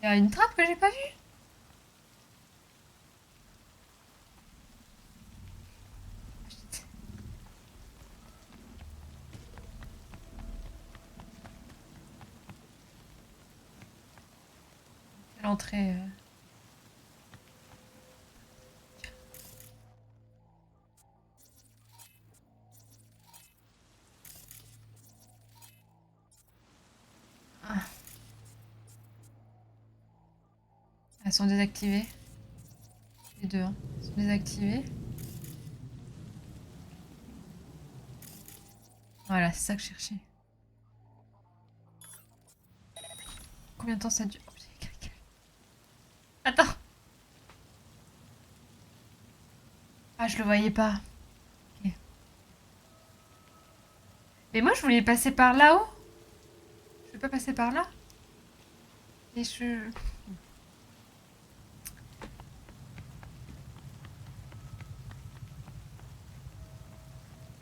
Il y a une trappe que j'ai pas vue. L'entrée. Ah. Elles sont désactivées. Les deux, hein. Elles sont désactivées. Voilà, c'est ça que je cherchais. Combien de temps ça dure? Oh, putain, attends. Ah, je le voyais pas. Ok. Mais moi, je voulais passer par là-haut. Je vais pas passer par là. Et je...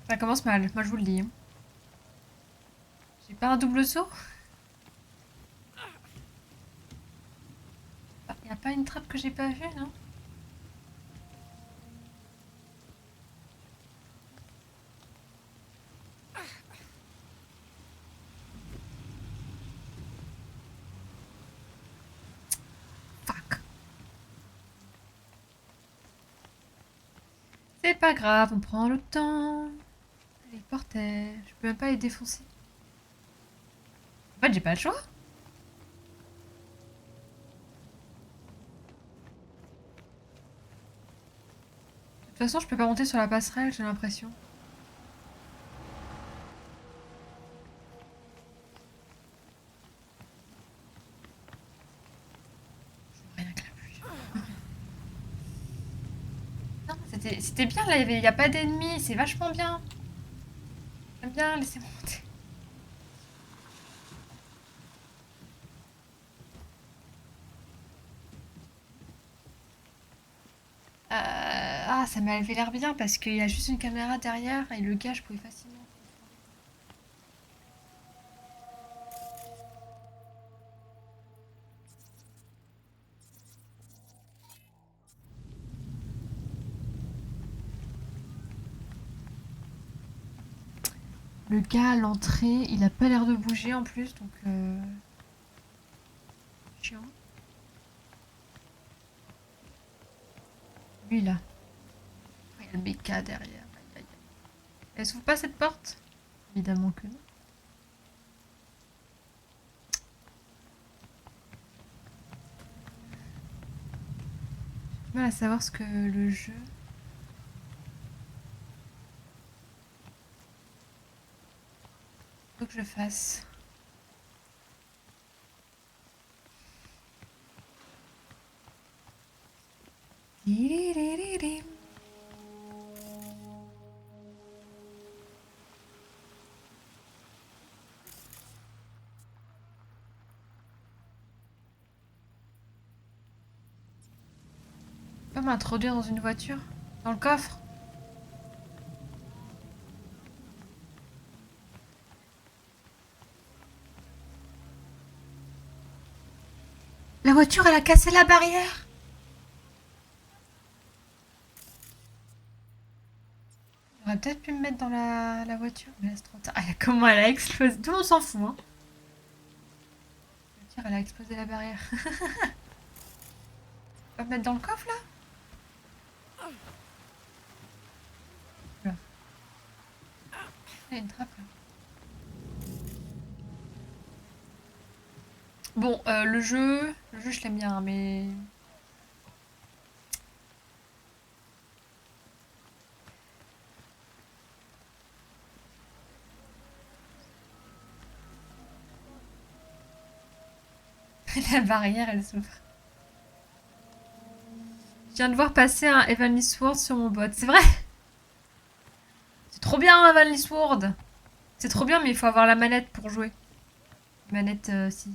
Ça commence mal, moi je vous le dis. J'ai pas un double saut? Y a pas une trappe que j'ai pas vue, non? Fuck. C'est pas grave, on prend le temps. Les portails, je peux même pas les défoncer. En fait, j'ai pas le choix. De toute façon, je peux pas monter sur la passerelle, j'ai l'impression. Je vois rien que la pluie. Non, c'était bien là, y a pas d'ennemis, c'est vachement bien. J'aime bien, laissez-moi monter. Ah, ça m'avait l'air bien parce qu'il y a juste une caméra derrière et le gars, je pouvais facilement. Le gars à l'entrée, il a pas l'air de bouger en plus, donc chiant. Lui là. Il y a le méca derrière. Aïe, aïe, aïe. Elle s'ouvre pas cette porte? Évidemment que non. J'ai du mal à savoir ce que le jeu... faut que je fasse. Diriririri. Pas m'introduire dans une voiture? Dans le coffre? La voiture, elle a cassé la barrière. J'aurais peut-être pu me mettre dans la voiture, mais là c'est trop tard. Ah, comment elle a explosé? Tout le monde s'en fout, hein. La voiture, elle a explosé la barrière. Pas me mettre dans le coffre, là? Là. Il y a une trappe, là. Bon, le jeu, je l'aime bien, mais... La barrière, elle s'ouvre. Je viens de voir passer un Heavenly Sword sur mon bot. C'est vrai? C'est trop bien, Heavenly Sword. C'est trop bien, mais il faut avoir la manette pour jouer. Manette, si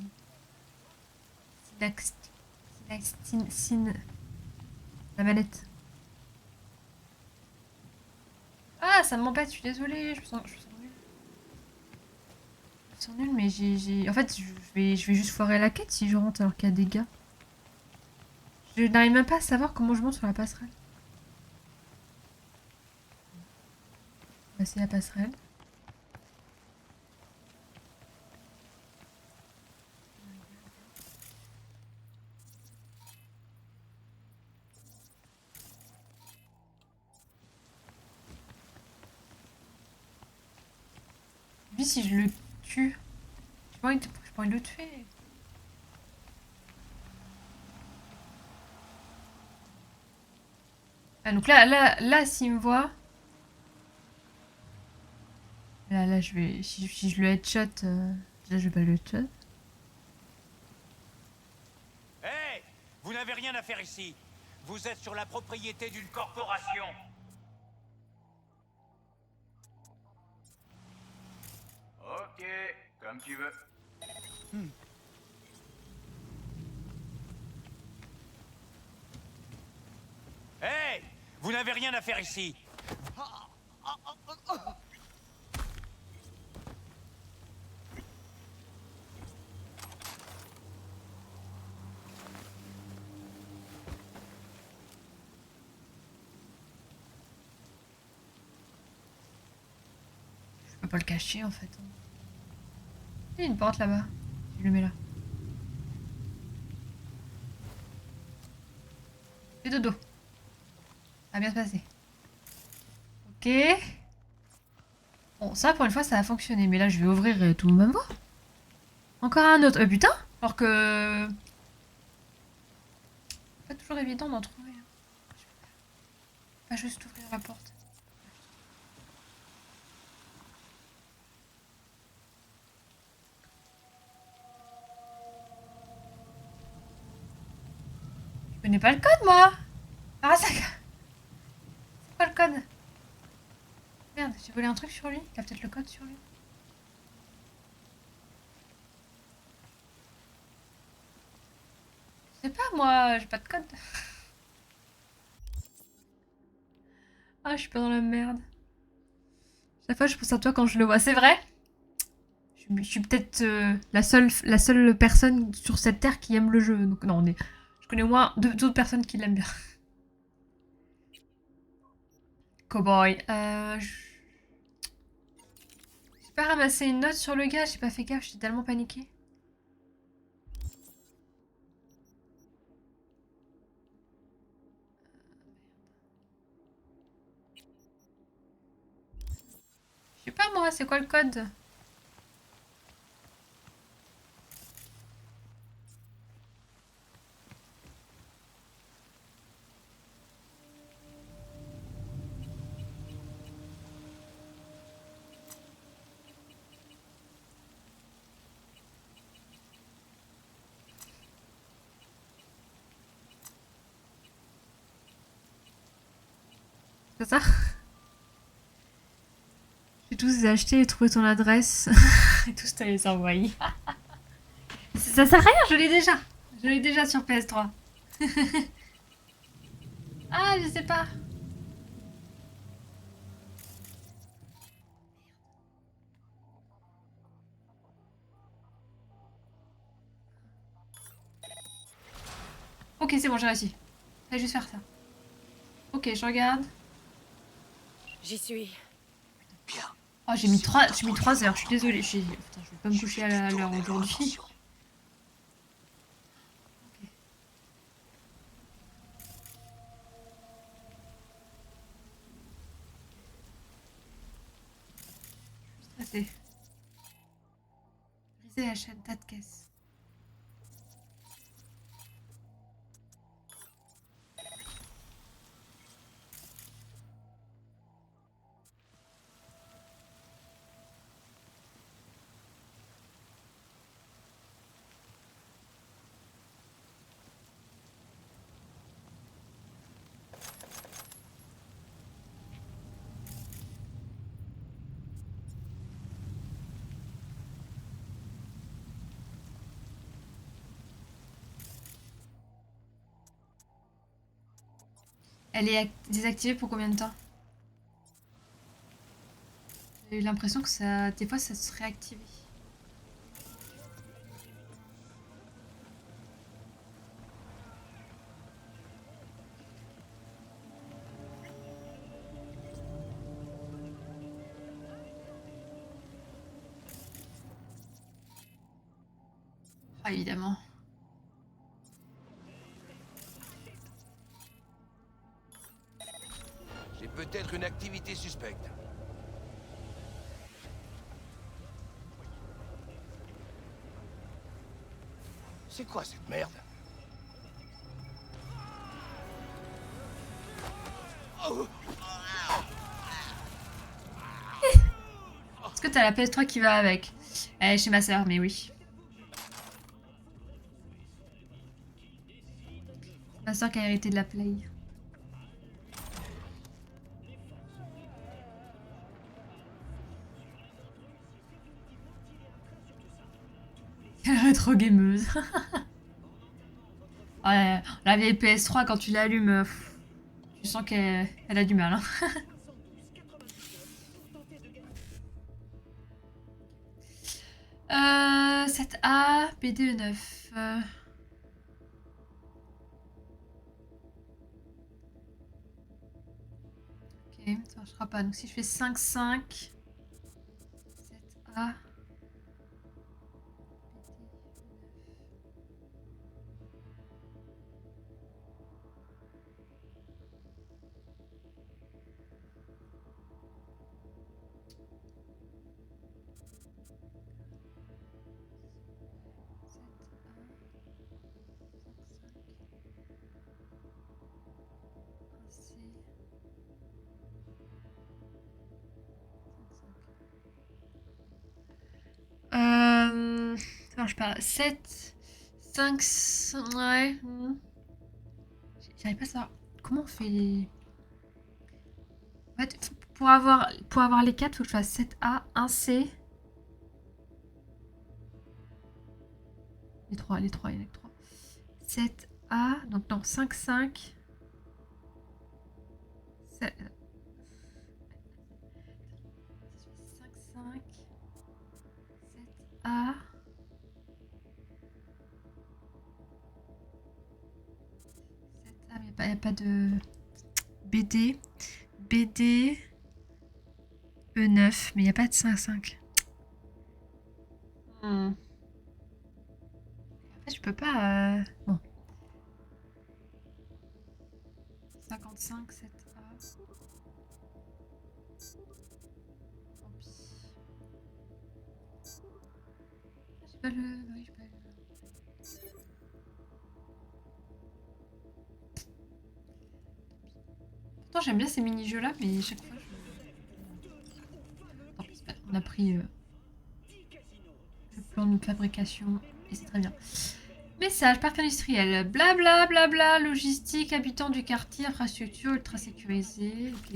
La manette. Ah, ça m'embête, je suis désolée. Je me sens nulle. Je me sens nulle, mais j'ai... En fait, je vais juste foirer la quête si je rentre alors qu'il y a des gars. Je n'arrive même pas à savoir comment je monte sur la passerelle. On va essayer la passerelle. Lui, si je le tue... J'ai pas envie de le tuer. Ah, donc là, s'il me voit... Là, je vais... Si je le headshot... Déjà, je vais pas le headshot.
Hé! Vous n'avez rien à faire ici. Vous êtes sur la propriété d'une corporation. Ok, comme tu veux. Hé! Vous n'avez rien à faire ici.
Je peux pas le cacher, en fait. Il y a une porte là-bas. Je le mets là. Fais dodo. Ça va bien se passer. Ok. Bon, ça, pour une fois, ça a fonctionné. Mais là, je vais ouvrir et tout le monde va me voir. Encore un autre. Putain! Alors que... Pas toujours évident d'en trouver. Pas juste ouvrir la porte. Je connais pas le code, moi! Arasaka! C'est quoi le code? Merde, j'ai volé un truc sur lui. Il a peut-être le code sur lui. Je sais pas, moi, j'ai pas de code. Ah, je suis pas dans la merde. Chaque fois, je pense à toi quand je le vois. C'est vrai? Je suis peut-être la seule personne sur cette terre qui aime le jeu. Donc, non, je connais au moins d'autres personnes qui l'aiment bien. Cowboy. J'ai pas ramassé une note sur le gars, j'ai pas fait gaffe, j'étais tellement paniquée. Je sais pas moi, c'est quoi le code? C'est ça? J'ai tous acheté et trouvé ton adresse. Et tous t'as les envoyer. Ça sert à rien, je l'ai déjà. Je l'ai déjà sur PS3. Ah, je sais pas. Ok, c'est bon, j'ai réussi. Je vais juste faire ça. Ok, je regarde.
J'y suis.
Bien.
Oh, j'ai mis 3 heures, je suis désolée. Putain, je vais pas me coucher à l'heure aujourd'hui. Stressée. Briser la chaîne, tas de caisse. Elle est désactivée pour combien de temps? J'ai eu l'impression que ça, des fois, ça se réactivait. Ah, évidemment.
J'ai peut-être une activité suspecte. C'est quoi cette merde?
Est-ce que t'as la PS3 qui va avec? Elle est chez ma sœur, mais oui. Ma sœur qui a hérité de la Play. Quelle rétro-gameuse. Ouais, la vieille PS3, quand tu l'allumes, tu sens qu'elle a du mal. Hein. 7A, BDE9. Ok, ça marchera pas. Donc si je fais 5-5, 7A. Ça marche pas. 7, 5, ouais. J'arrive pas à savoir. Comment on fait les... En fait, pour avoir les 4, faut que je fasse 7A, 1C. Les 3, il y en a que 3. 7A, donc non, 5, 5. 5, 5. 7A. Il n'y a pas de BD. BD. E9, mais il n'y a pas de 5-5. En fait, je peux pas... Bon. 55, 7A. Tant pis. J'ai pas le... Oui, j'ai pas le... Pourtant, j'aime bien ces mini-jeux-là, mais chaque fois, Tant pis, c'est pas- on a pris le plan de fabrication, et c'est très bien. Message, parc industriel. Blabla, blabla, logistique, habitants du quartier, infrastructure ultra sécurisée. Ok.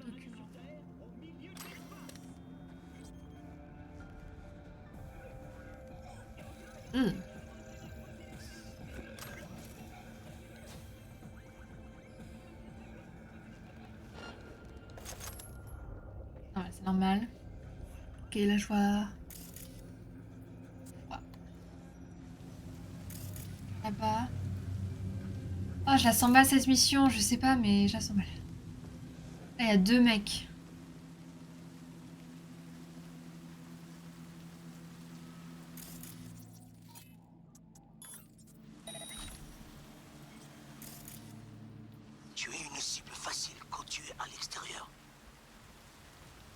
Document. Voilà, c'est normal. Ok, là je vois. Ouais. Là-bas. Ah, je la sens mal cette mission, je sais pas, mais je la sens mal. Là, il y a 2 mecs.
Tu es une cible facile quand tu es à l'extérieur.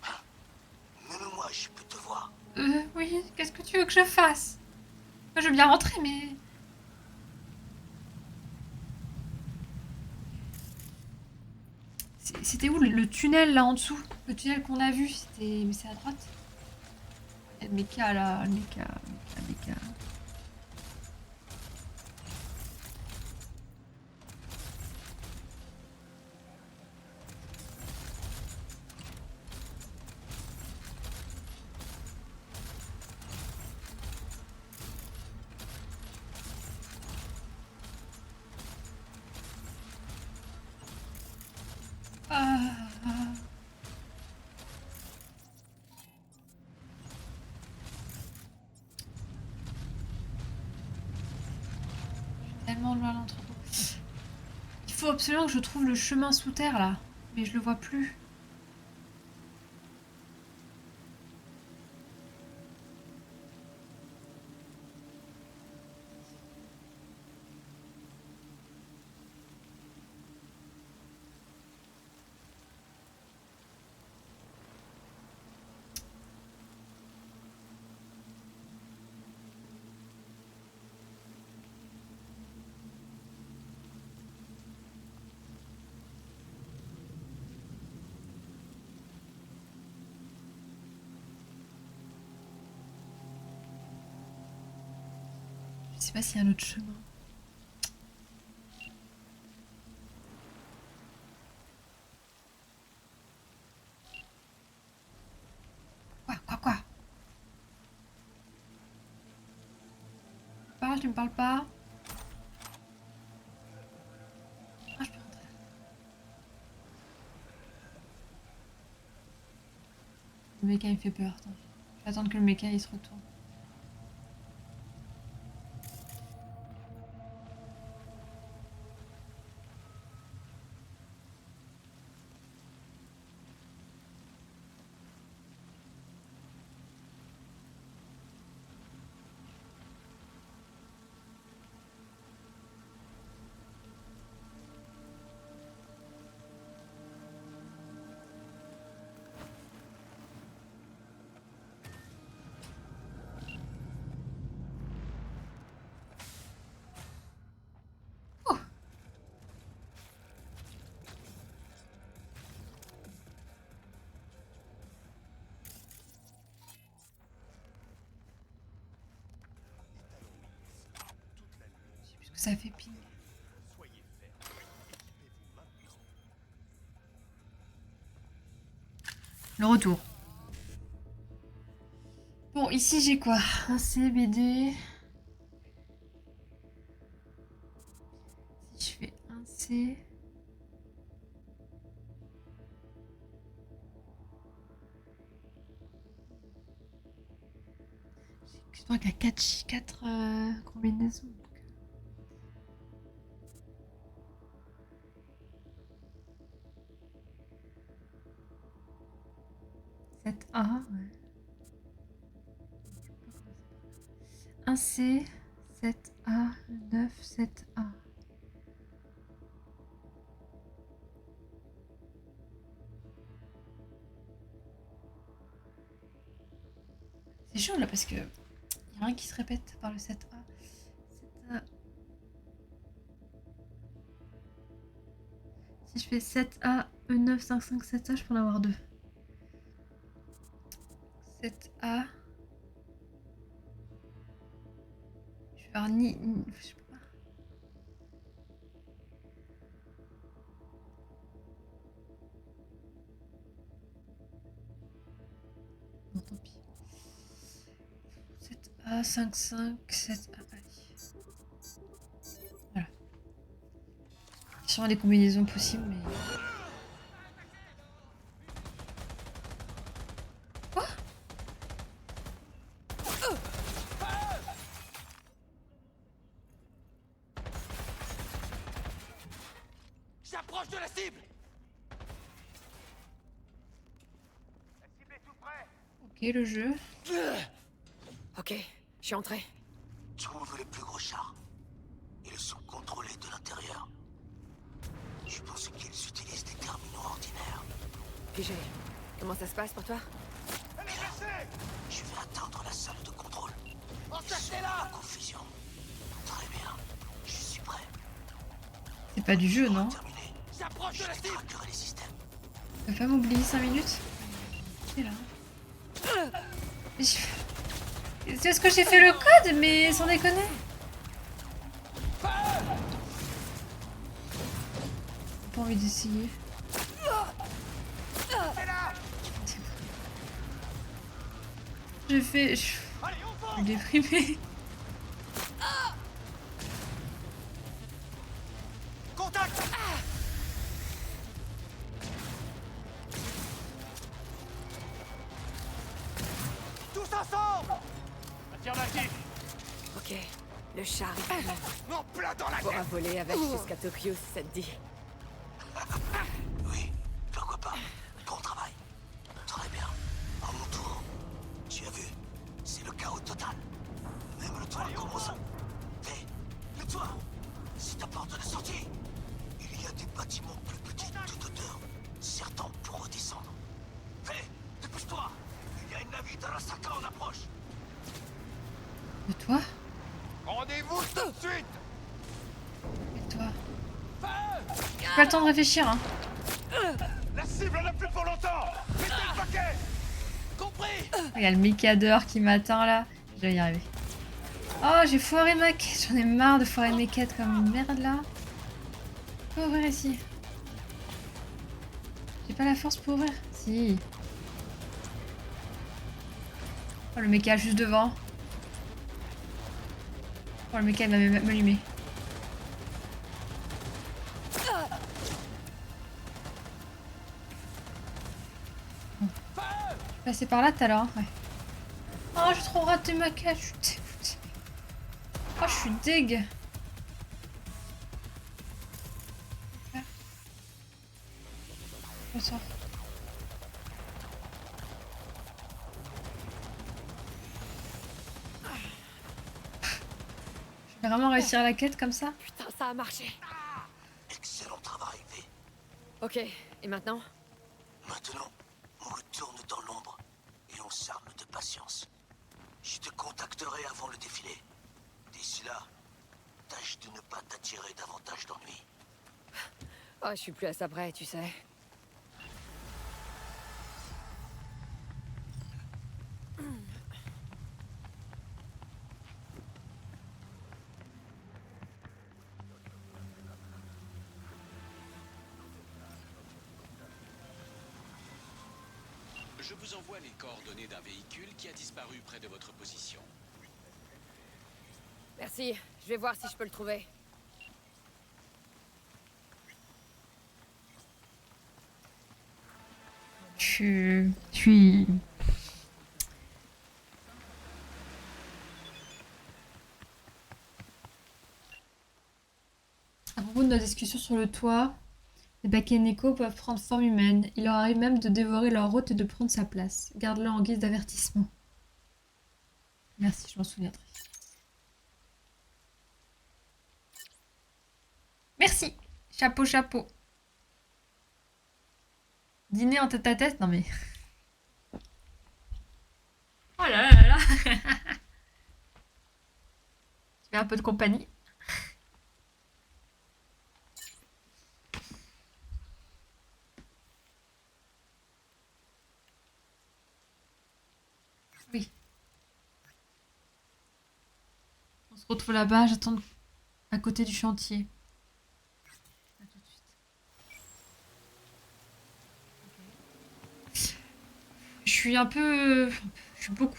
Hein? Même moi, je peux te voir.
Oui, qu'est-ce que tu veux que je fasse? Moi, je veux bien rentrer, mais... C'était où le tunnel là en dessous? Le tunnel qu'on a vu, c'était... Mais c'est à droite. Il y a le méca là, le méca. dans le l'entre-deux. Il faut absolument que je trouve le chemin sous terre là. Mais je le vois plus. Je sais pas s'il y a un autre chemin. Quoi? Tu me parles pas? Ah, je peux rentrer. Le méca il me fait peur. Attends. Je vais attendre que le méca il se retourne. Ça fait ping. Le retour. Bon, ici j'ai quoi? Un C, BD. Si je fais un C. Je crois qu'il y a 4 combinaisons. 7A, ouais. 1C, 7A, 9, 7A. C'est chaud là parce que y a rien qui se répète par le 7A. 7A. Si je fais 7A, E9, 5, 5, 7A, je peux en avoir 2. 7A. Je vais avoir je sais pas. Non, tant pis. 7A, 5, 5, 7A. Allez. Voilà. Il y a sûrement des combinaisons possibles, mais...
J'approche de la cible.
Ok, le jeu.
Ok, je suis entré.
Trouve les plus gros chars. Ils sont contrôlés de l'intérieur. Je pense qu'ils utilisent des terminaux ordinaires.
Figé, comment ça se passe pour toi?
Je vais atteindre la salle de contrôle. Ils sont
là.
en confusion. Très bien. Je suis prêt.
C'est pas du jeu, non?
Terminé.
J'approche de la
Je
cible.
détraquerai les systèmes.
Tu peux pas m'oublier 5 minutes? C'est là. C'est ce que j'ai fait le code, mais sans déconner. J'ai pas envie d'essayer. Je fais... Je suis déprimée.
Contact. Tous ensemble.
Affirmatif.
Ok, Le char est
En plein dans la
on pourra
tête.
voler avec jusqu'à Tokyo si ça te dit.
Oui, pourquoi pas. Bon travail. Très bien. À mon tour. Tu as vu, c'est le chaos total. Même le toit commence à... Hé, le toit. C'est ta porte de sortie. Il y a des bâtiments plus petits de toute hauteur. Certains pour redescendre. Hé, dépêche-toi. Il y a une navire d'Arasaka en approche.
De toi?
Rendez-vous tout de suite.
Et toi? J'ai pas le temps de réfléchir, hein.
La cible n'a plus pour longtemps. Mettez le paquet. Compris.
Il y a le mécadeur qui m'attend là. Je vais y arriver. Oh, j'ai foiré ma quête. J'en ai marre de foirer mes quêtes comme une merde là. Je peux ouvrir ici. J'ai pas la force pour ouvrir. Si. Oh, le méca juste devant. Oh, le méca il va m'allumer. Passé par là tout à l'heure, ouais. Oh, j'ai trop raté ma quête, je suis dégoûtée. Oh, je suis deg. Je sors. Je vais vraiment réussir la quête comme ça?
Putain, ça a marché.
Excellent travail, V.
Ok, et maintenant?
Maintenant, on retourne dans l'ombre et on s'arme de patience. Je te contacterai avant le défilé. D'ici là, tâche de ne pas t'attirer davantage d'ennuis.
Oh, je suis plus à ça près, tu sais.
Je vous envoie les coordonnées d'un véhicule qui a disparu près de votre position.
Merci, je vais voir si je peux le trouver.
Je suis... À propos de notre discussion sur le toit, les Bakeneko peuvent prendre forme humaine. Il leur arrive même de dévorer leur hôte et de prendre sa place. Garde-le en guise d'avertissement. Merci, je m'en souviendrai. Merci. Chapeau, chapeau. Dîner en tête à tête? Non mais... Oh là là là là. Tu fais un peu de compagnie. Oui. On se retrouve là-bas, j'attends à côté du chantier. À tout de suite. Je suis un peu... Je suis beaucoup...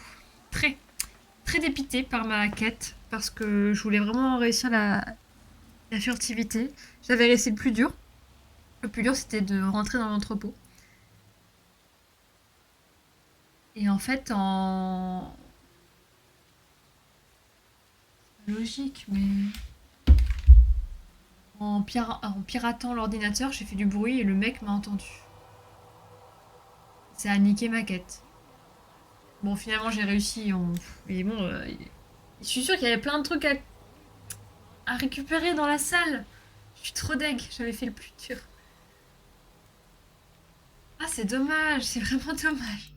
Très dépitée par ma quête. Parce que je voulais vraiment réussir la furtivité. J'avais réussi le plus dur. Le plus dur, c'était de rentrer dans l'entrepôt. Et en fait, en... C'est pas logique, mais... En piratant l'ordinateur, j'ai fait du bruit et le mec m'a entendu. Ça a niqué ma quête. Bon, finalement, j'ai réussi. Mais bon, je suis sûre qu'il y avait plein de trucs à récupérer dans la salle. Je suis trop deg, j'avais fait le plus dur. Ah, c'est dommage, c'est vraiment dommage.